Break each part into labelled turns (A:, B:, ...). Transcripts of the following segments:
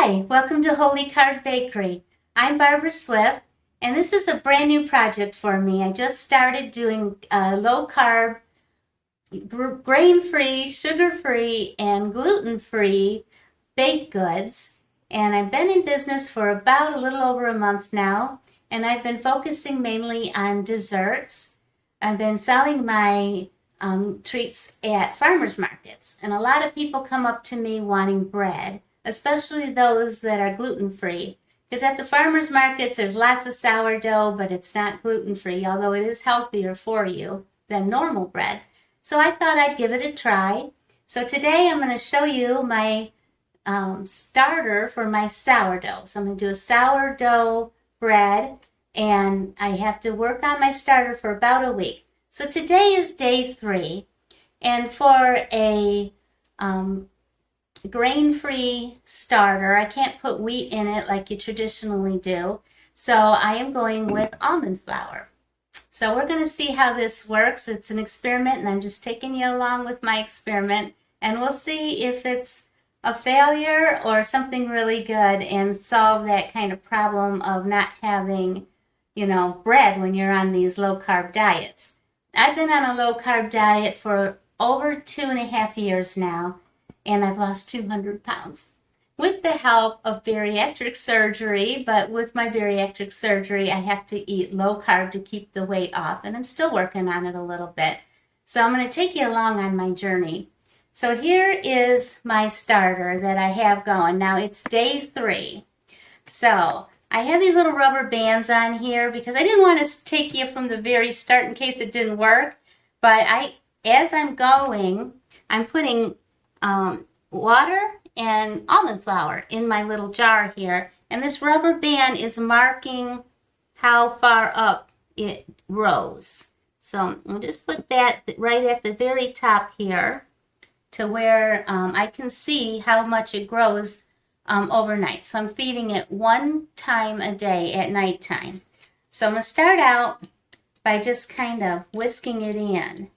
A: Hi, welcome to Holy Carb Bakery. I'm Barbara Swift, and this is a brand new project for me. I just started doing low carb, grain-free, sugar-free, and gluten-free baked goods. And I've been in business for about a little over a month now, and I've been focusing mainly on desserts. I've been selling my treats at farmers markets, and a lot of people come up to me wanting bread, especially those that are gluten-free. Because at the farmers markets, there's lots of sourdough, but it's not gluten-free, although it is healthier for you than normal bread. So I thought I'd give it a try. So today I'm going to show you my starter for my sourdough. So I'm going to do a sourdough bread, and I have to work on my starter for about a week. So today is day 3, and for a grain-free starter, I can't put wheat in it like you traditionally do, so I am going with almond flour. So we're going to see how this works. It's an experiment, and I'm just taking you along with my experiment, and we'll see if it's a failure or something really good and solve that kind of problem of not having, bread when you're on these low-carb diets. I've been on a low-carb diet for over 2.5 years now, and I've lost 200 pounds with the help of bariatric surgery. But with my bariatric surgery, I have to eat low carb to keep the weight off, and I'm still working on it a little bit. So I'm going to take you along on my journey. So here is my starter that I have going. Now it's day 3. So I have these little rubber bands on here because I didn't want to take you from the very start in case it didn't work. But as I'm going, I'm putting water and almond flour in my little jar here, and this rubber band is marking how far up it rose. So I'll just put that right at the very top here to where I can see how much it grows overnight. So I'm feeding it 1 time a day at nighttime. So I'm going to start out by just kind of whisking it in.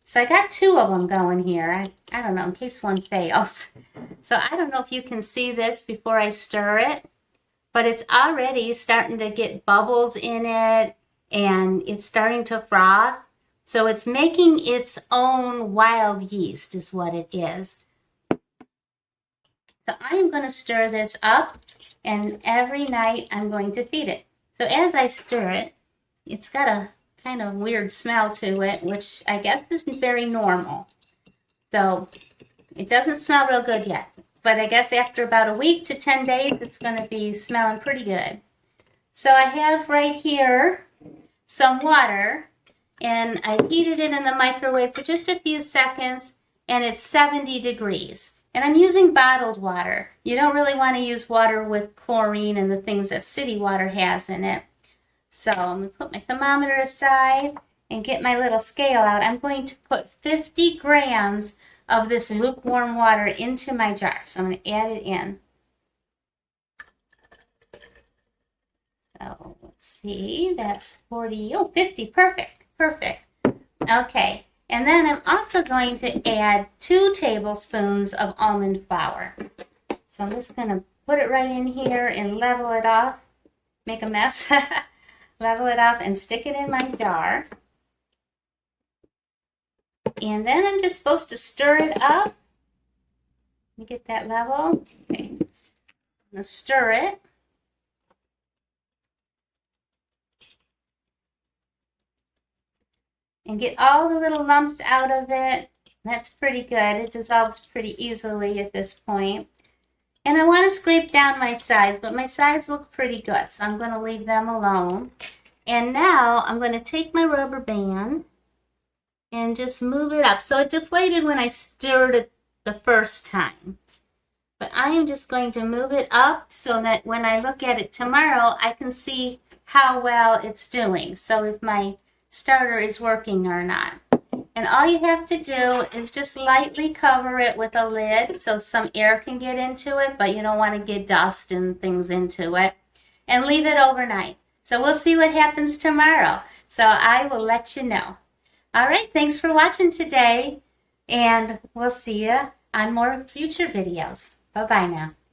A: So I got 2 of them going here. I don't know, in case one fails. So I don't know if you can see this before I stir it, but it's already starting to get bubbles in it, and it's starting to froth. So it's making its own wild yeast is what it is. So I am going to stir this up, and every night I'm going to feed it. So as I stir it, it's got a kind of weird smell to it, which I guess is very normal. So it doesn't smell real good yet, but I guess after about a week to 10 days, it's going to be smelling pretty good. So I have right here some water, and I heated it in the microwave for just a few seconds, and it's 70 degrees. And I'm using bottled water. You don't really want to use water with chlorine and the things that city water has in it. So I'm going to put my thermometer aside and get my little scale out. I'm going to put 50 grams of this lukewarm water into my jar. So I'm going to add it in. So let's see, that's 50, perfect. Okay, and then I'm also going to add 2 tablespoons of almond flour. So I'm just going to put it right in here and level it off, make a mess. Level it off and stick it in my jar. And then I'm just supposed to stir it up. Let me get that level. Okay. I'm going to stir it. And get all the little lumps out of it. That's pretty good. It dissolves pretty easily at this point. And I want to scrape down my sides, but my sides look pretty good, so I'm going to leave them alone. And now I'm going to take my rubber band and just move it up. So it deflated when I stirred it the first time. But I am just going to move it up so that when I look at it tomorrow, I can see how well it's doing. So if my starter is working or not. And all you have to do is just lightly cover it with a lid so some air can get into it, but you don't want to get dust and things into it. And leave it overnight. So we'll see what happens tomorrow. So I will let you know. All right, thanks for watching today, and we'll see you on more future videos. Bye-bye now.